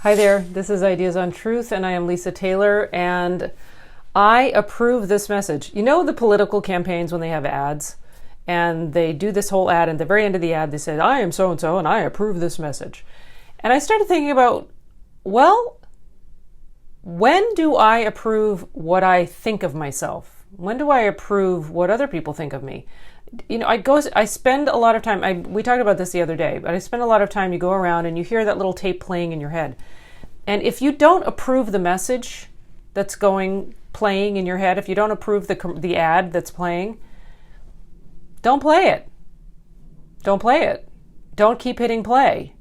Hi there, this is Ideas on Truth, and I am Lisa Taylor, and I approve this message. You know the political campaigns when they have ads, and they do this whole ad, and at the very end of the ad they say, I am so-and-so, and I approve this message. And I started thinking about, well, when do I approve what I think of myself? When do I approve what other people think of me? You know, I spend a lot of time, we talked about this the other day, but I spend a lot of time, you go around and you hear that little tape playing in your head. And if you don't approve the message that's playing in your head, if you don't approve the ad that's playing, don't play it. Don't play it. Don't keep hitting play.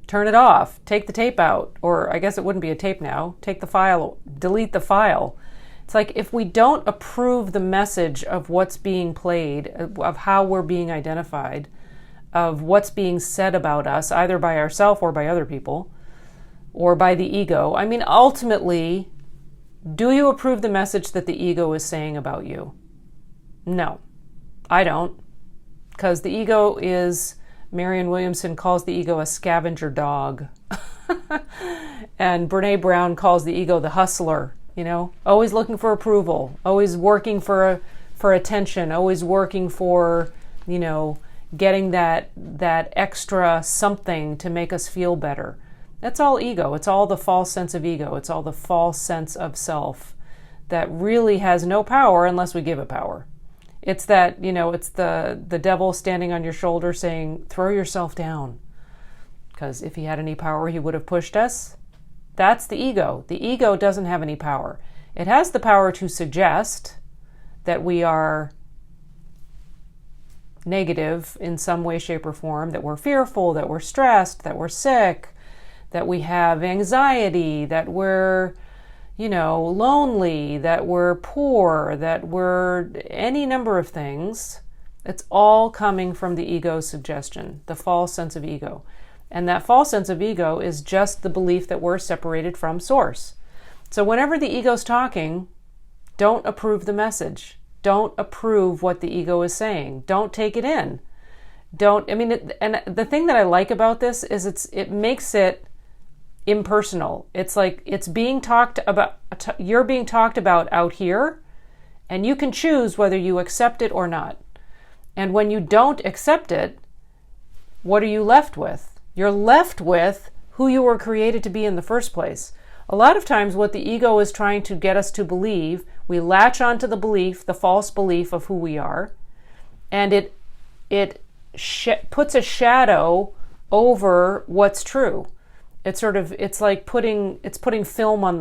Turn it off. Take the tape out. Or I guess it wouldn't be a tape now. Take the file, delete the file. It's like if we don't approve the message of what's being played, of how we're being identified, of what's being said about us, either by ourselves or by other people, or by the ego. I mean, ultimately, do you approve the message that the ego is saying about you? No, I don't. Because the ego is, Marianne Williamson calls the ego a scavenger dog. And Brene Brown calls the ego the hustler. You know, always looking for approval, always working for attention, always working for, you know, getting that extra something to make us feel better. That's all ego. It's all the false sense of ego. It's all the false sense of self that really has no power unless we give it power. It's that, you know, it's the devil standing on your shoulder saying, throw yourself down. Because if he had any power, he would have pushed us. That's the ego. The ego doesn't have any power. It has the power to suggest that we are negative in some way, shape, or form, that we're fearful, that we're stressed, that we're sick, that we have anxiety, that we're, you know, lonely, that we're poor, that we're any number of things. It's all coming from the ego suggestion, the false sense of ego. And that false sense of ego is just the belief that we're separated from source. So whenever the ego's talking, don't approve the message. Don't approve what the ego is saying. Don't take it in. And the thing that I like about this is it makes it impersonal. It's like it's being talked about, you're being talked about out here, and you can choose whether you accept it or not. And when you don't accept it, what are you left with? You're left with who you were created to be in the first place. A lot of times what the ego is trying to get us to believe, we latch onto the belief, the false belief of who we are, and it puts a shadow over what's true. It's like putting film on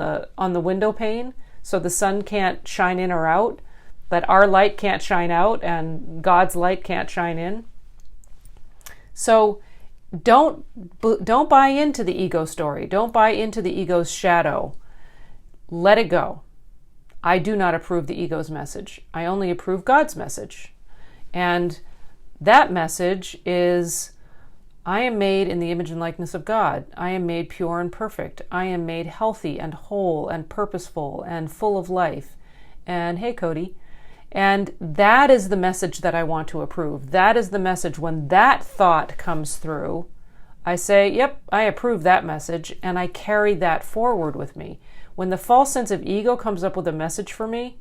the window pane so the sun can't shine in or out, but our light can't shine out and God's light can't shine in. So don't buy into the ego story. Don't buy into the ego's shadow. Let it go. I do not approve the ego's message. I only approve God's message. And that message is, I am made in the image and likeness of God. I am made pure and perfect. I am made healthy and whole and purposeful and full of life. And hey, Cody. And that is the message that I want to approve. That is the message. When that thought comes through, I say, yep, I approve that message, and I carry that forward with me. When the false sense of ego comes up with a message for me,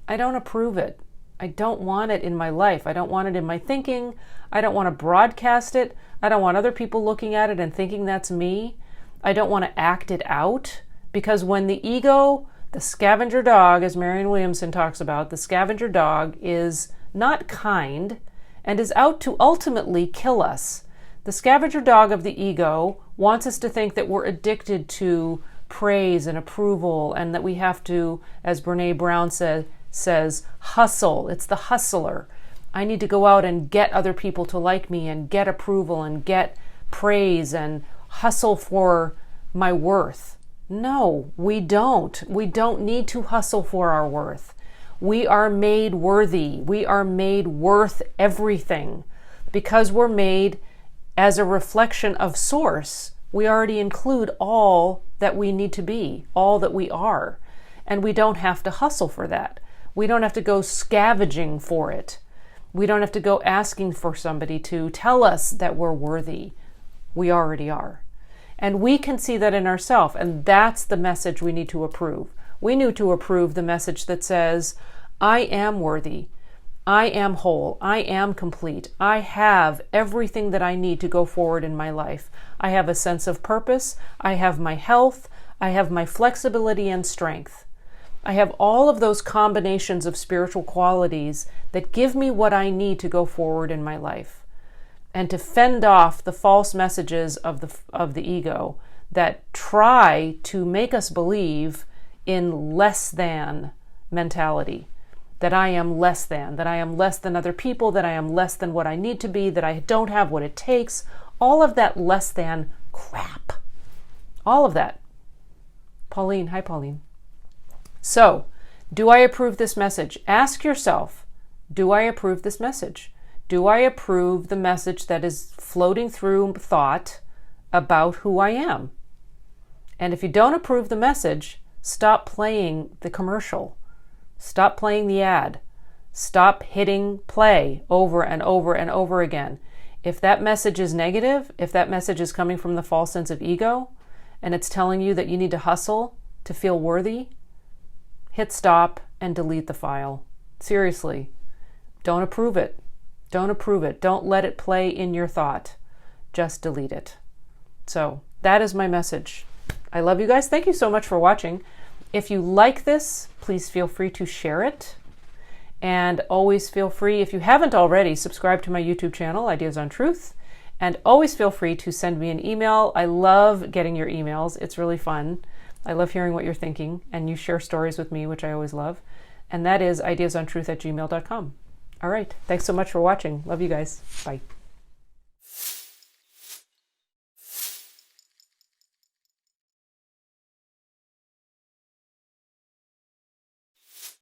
I don't approve it. I don't want it in my life. I don't want it in my thinking. I don't want to broadcast it. I don't want other people looking at it and thinking that's me. I don't want to act it out, because when the ego, the scavenger dog, as Marianne Williamson talks about, the scavenger dog is not kind and is out to ultimately kill us. The scavenger dog of the ego wants us to think that we're addicted to praise and approval, and that we have to, as Brene Brown says, hustle. It's the hustler. I need to go out and get other people to like me and get approval and get praise and hustle for my worth. No, we don't. We don't need to hustle for our worth. We are made worthy. We are made worth everything. Because we're made as a reflection of source, we already include all that we need to be, all that we are. And we don't have to hustle for that. We don't have to go scavenging for it. We don't have to go asking for somebody to tell us that we're worthy. We already are. And we can see that in ourselves. And that's the message we need to approve. We need to approve the message that says, I am worthy. I am whole. I am complete. I have everything that I need to go forward in my life. I have a sense of purpose. I have my health. I have my flexibility and strength. I have all of those combinations of spiritual qualities that give me what I need to go forward in my life and to fend off the false messages of the ego that try to make us believe in less than mentality, that I am less than, that I am less than other people, that I am less than what I need to be, that I don't have what it takes, all of that less than crap. All of that. Pauline, hi Pauline. So, do I approve this message? Ask yourself, do I approve this message? Do I approve the message that is floating through thought about who I am? And if you don't approve the message, stop playing the commercial. Stop playing the ad. Stop hitting play over and over and over again. If that message is negative, if that message is coming from the false sense of ego, and it's telling you that you need to hustle to feel worthy, hit stop and delete the file. Seriously, don't approve it. Don't approve it. Don't let it play in your thought. Just delete it. So that is my message. I love you guys. Thank you so much for watching. If you like this, please feel free to share it. And always feel free, if you haven't already, subscribe to my YouTube channel, Ideas on Truth. And always feel free to send me an email. I love getting your emails. It's really fun. I love hearing what you're thinking, and you share stories with me, which I always love. And that is ideasontruth@gmail.com. All right. Thanks so much for watching. Love you guys. Bye.